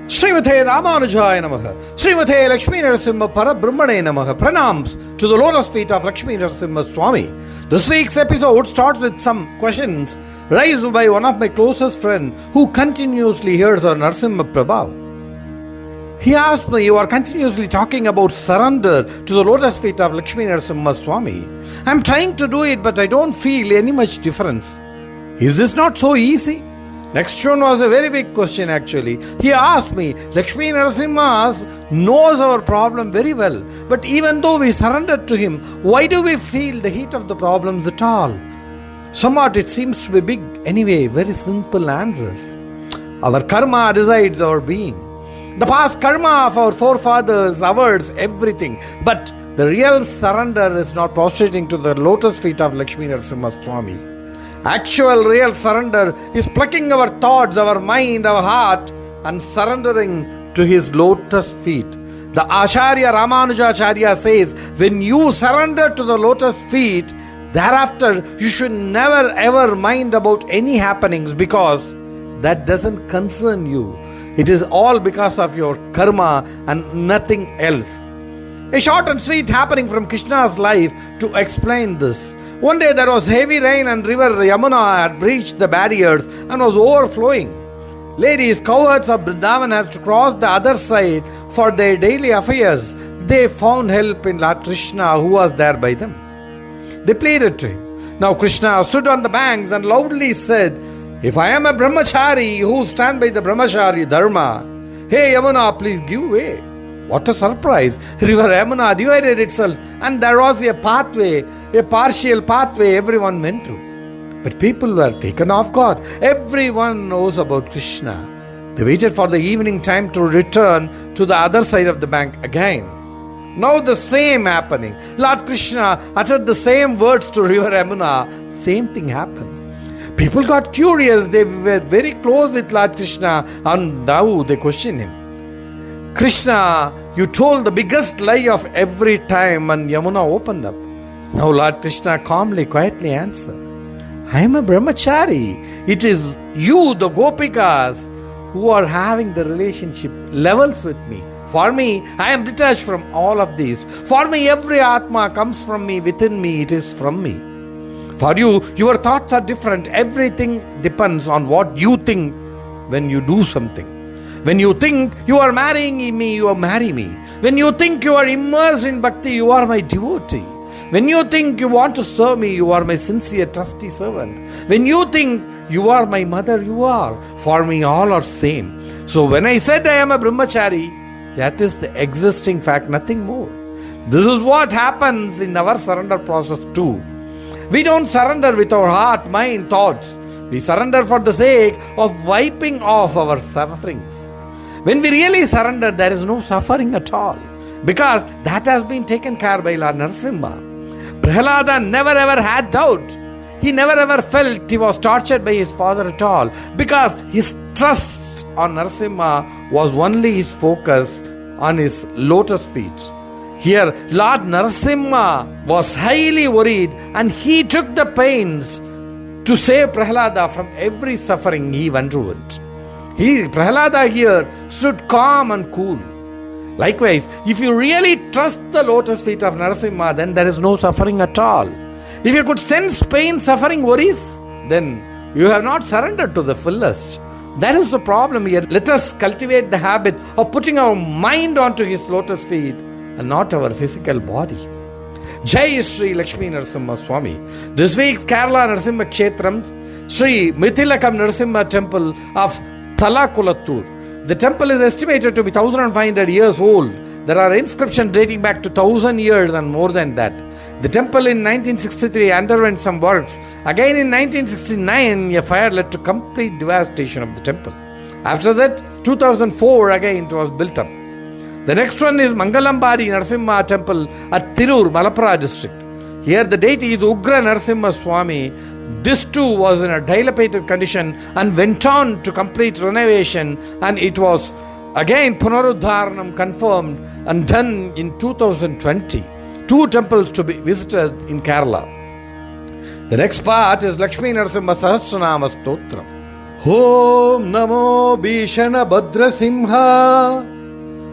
Srimate Ramanujaya Namaha. Srimate Lakshmi Narasimha Parabrahmane Namaha. Pranams to the lotus feet of Lakshmi Narasimha Swami. This week's episode starts with some questions raised by one of my closest friends who continuously hears our Nrusimha Prabhavam. He asked me, you are continuously talking about surrender to the lotus feet of Lakshmi Narasimha Swami. I am trying to do it, but I don't feel any much difference. Is this not so easy? Next one was a very big question actually. He asked me, Lakshmi Narasimha knows our problem very well, but even though we surrendered to him, why do we feel the heat of the problems at all? Somewhat it seems to be big. Anyway, very simple answers. Our karma decides our being. The past karma of our forefathers, ours, everything. But the real surrender is not prostrating to the lotus feet of Lakshmi Narasimha Swami. Actual real surrender is plucking our thoughts, our mind, our heart and surrendering to his lotus feet. The Acharya Ramanujacharya says, when you surrender to the lotus feet, thereafter you should never ever mind about any happenings because that doesn't concern you. It is all because of your karma and nothing else. A short and sweet happening from Krishna's life to explain this. One day there was heavy rain and river Yamuna had breached the barriers and was overflowing. Ladies, cowherds of Vrindavan had to cross the other side for their daily affairs. They found help in Lord Krishna who was there by them. They pleaded to him. Now Krishna stood on the banks and loudly said, if I am a brahmachari who stand by the brahmachari dharma, hey Yamuna, please give way. What a surprise! River Yamuna divided itself and there was a pathway, a partial pathway everyone went through. But people were taken off guard. Everyone knows about Krishna. They waited for the evening time to return to the other side of the bank again. Now the same happening. Lord Krishna uttered the same words to River Yamuna. Same thing happened. People got curious. They were very close with Lord Krishna and now they questioned him. Krishna, you told the biggest lie of every time and Yamuna opened up. Now Lord Krishna calmly, quietly answered, I am a brahmachari. It is you, the gopikas, who are having the relationship levels with me. For me, I am detached from all of these. For me, every Atma comes from me, within me, it is from me. For you, your thoughts are different. Everything depends on what you think when you do something. When you think you are marrying me, you marry me. When you think you are immersed in bhakti, you are my devotee. When you think you want to serve me, you are my sincere, trusty servant. When you think you are my mother, you are. For me, all are same. So when I said I am a brahmachari, that is the existing fact, nothing more. This is what happens in our surrender process too. We don't surrender with our heart, mind, thoughts. We surrender for the sake of wiping off our sufferings. When we really surrender, there is no suffering at all. Because that has been taken care by Lord Narasimha. Prahlada never ever had doubt. He never ever felt he was tortured by his father at all. Because his trust on Narasimha was only his focus on his lotus feet. Here, Lord Narasimha was highly worried and he took the pains to save Prahlada from every suffering he underwent. Prahlada here stood calm and cool. Likewise, if you really trust the lotus feet of Narasimha, then there is no suffering at all. If you could sense pain, suffering, worries, then you have not surrendered to the fullest. That is the problem here. Let us cultivate the habit of putting our mind onto his lotus feet and not our physical body. Jai Sri Lakshmi Narasimha Swami. This week's Kerala Narasimha Kshetram, Sri Mithilakam Narasimha Temple of Thalakulattur. The temple is estimated to be 1500 years old. There are inscriptions dating back to 1000 years and more than that. The temple in 1963 underwent some works. Again in 1969, a fire led to complete devastation of the temple. After that, 2004 again it was built up. The next one is Mangalambadi Narasimha Temple at Tirur, Malappuzha district. Here the deity is Ugra Narasimha Swami. This too was in a dilapidated condition and went on to complete renovation, and it was again Punaruddharanam confirmed and done in 2020. 2 temples to be visited in Kerala. The next part is Lakshmi Narasimha Sahasranama Stotram. Om Namo Bhishana Bhadrasimha,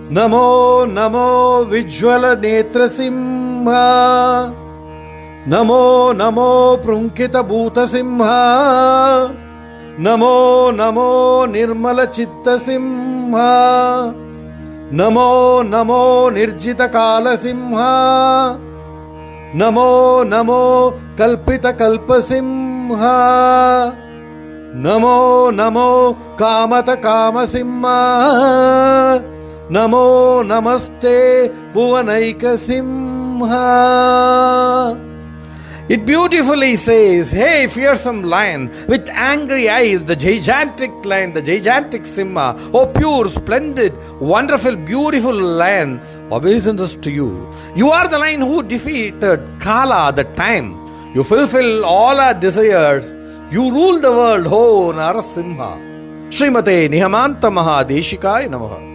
Namo Namo Vijwala Netrasimha, Namo Namo Prunkita Bhuta Simha, Namo Namo Nirmala Chitta Simha, Namo Namo Nirjita Kala Simha, Namo Namo Kalpita Kalpa Simha, Namo Namo Kamata Kama Simha, Namo Namaste Bhuvanaika Simha. It beautifully says, hey fearsome lion with angry eyes, the gigantic lion, the gigantic Simha, oh pure, splendid, wonderful, beautiful lion, obeisances to you. You are the lion who defeated Kala, the time. You fulfill all our desires. You rule the world, oh Narasimha. Srimate Nihamanta Mahadeshikaya Namaha.